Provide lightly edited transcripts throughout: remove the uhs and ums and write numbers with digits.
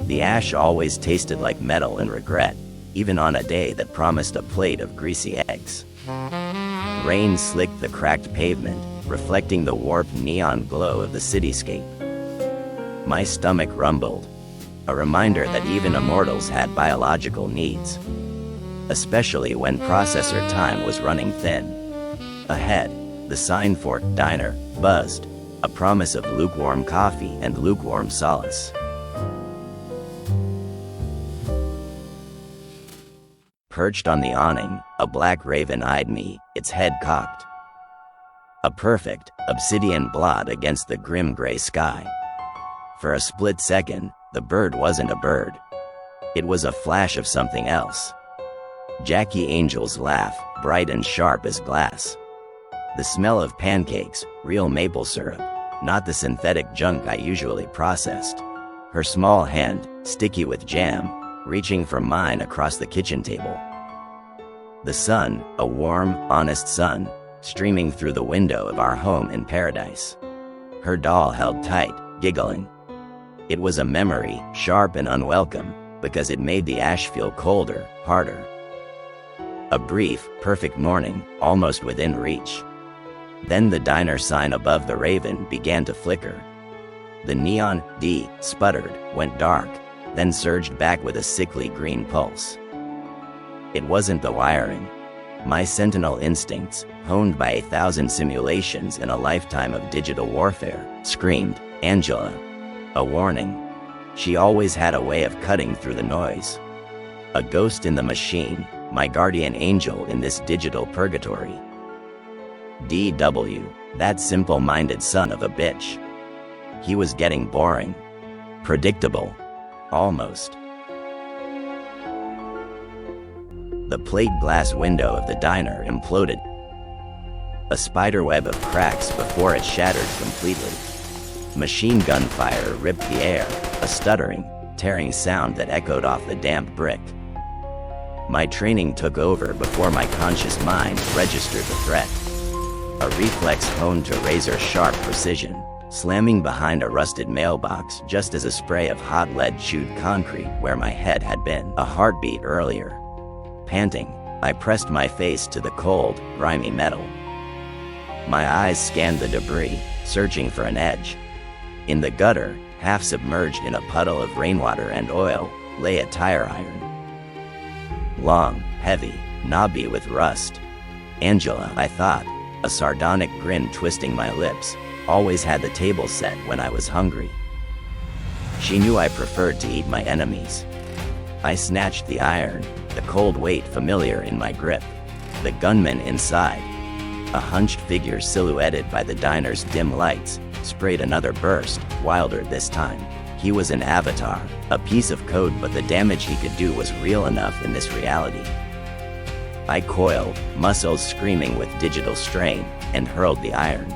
The ash always tasted like metal and regret, even on a day that promised a plate of greasy eggs. Rain slicked the cracked pavement, reflecting the warped neon glow of the cityscape. My stomach rumbled, a reminder that even immortals had biological needs, especially when processor time was running thin. Ahead, the sign for diner buzzed, a promise of lukewarm coffee and lukewarm solace. Perched on the awning, a black raven eyed me, its head cocked. A perfect, obsidian blot against the grim gray sky. For a split second, the bird wasn't a bird. It was a flash of something else. Jackie Angel's laugh, bright and sharp as glass. The smell of pancakes, real maple syrup, not the synthetic junk I usually processed. Her small hand, sticky with jam, reaching for mine across the kitchen table. The sun, a warm, honest sun, streaming through the window of our home in paradise. Her doll held tight, giggling. It was a memory, sharp and unwelcome, because it made the ash feel colder, harder. A brief, perfect morning, almost within reach. Then the diner sign above the raven began to flicker. The neon D sputtered, went dark, then surged back with a sickly green pulse. It wasn't the wiring. My sentinel instincts, honed by 1,000 simulations and a lifetime of digital warfare, screamed, "Angela." A warning. She always had a way of cutting through the noise. A ghost in the machine, my guardian angel in this digital purgatory. DW, that simple-minded son of a bitch. He was getting boring. Predictable. Almost. The plate glass window of the diner imploded. A spiderweb of cracks before it shattered completely. Machine gun fire ripped the air, a stuttering, tearing sound that echoed off the damp brick. My training took over before my conscious mind registered the threat. A reflex honed to razor-sharp precision, slamming behind a rusted mailbox just as a spray of hot lead chewed concrete where my head had been a heartbeat earlier. Panting, I pressed my face to the cold, grimy metal. My eyes scanned the debris, searching for an edge. In the gutter, half submerged in a puddle of rainwater and oil, lay a tire iron. Long, heavy, knobby with rust. Angela, I thought, a sardonic grin twisting my lips, always had the table set when I was hungry. She knew I preferred to eat my enemies. I snatched the iron, the cold weight familiar in my grip. The gunman inside, a hunched figure silhouetted by the diner's dim lights, sprayed another burst, wilder this time. He was an avatar, a piece of code, but the damage he could do was real enough in this reality. I coiled, muscles screaming with digital strain, and hurled the iron.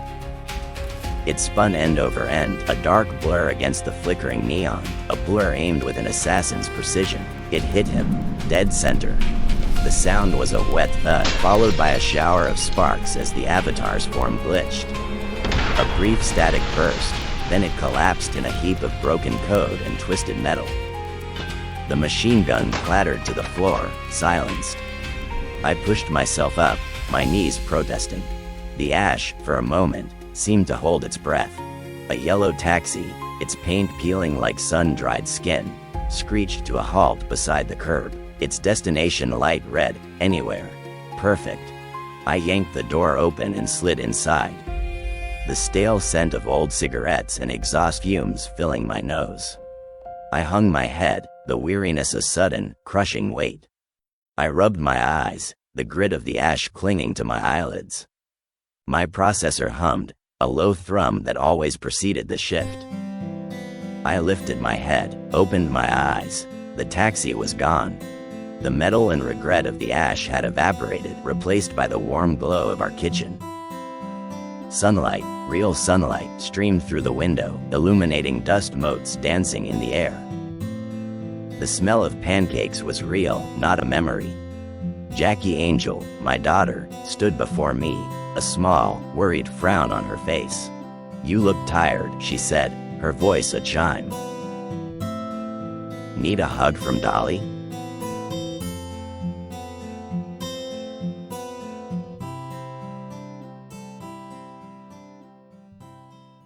It spun end over end, a dark blur against the flickering neon, a blur aimed with an assassin's precision. It hit him, dead center. The sound was a wet thud, followed by a shower of sparks as the avatar's form glitched. A brief static burst, then it collapsed in a heap of broken code and twisted metal. The machine gun clattered to the floor, silenced. I pushed myself up, my knees protesting. The ash, for a moment, seemed to hold its breath. A yellow taxi, its paint peeling like sun-dried skin, screeched to a halt beside the curb, its destination light red, anywhere. Perfect. I yanked the door open and slid inside. The stale scent of old cigarettes and exhaust fumes filling my nose. I hung my head, the weariness a sudden, crushing weight. I rubbed my eyes, the grit of the ash clinging to my eyelids. My processor hummed, a low thrum that always preceded the shift. I lifted my head, opened my eyes. The taxi was gone. The metal and regret of the ash had evaporated, replaced by the warm glow of our kitchen. Sunlight, real sunlight, streamed through the window, illuminating dust motes dancing in the air. The smell of pancakes was real, not a memory. Jackie Angel, my daughter, stood before me, a small, worried frown on her face. "You look tired," she said, her voice a chime. Need a hug from Dolly?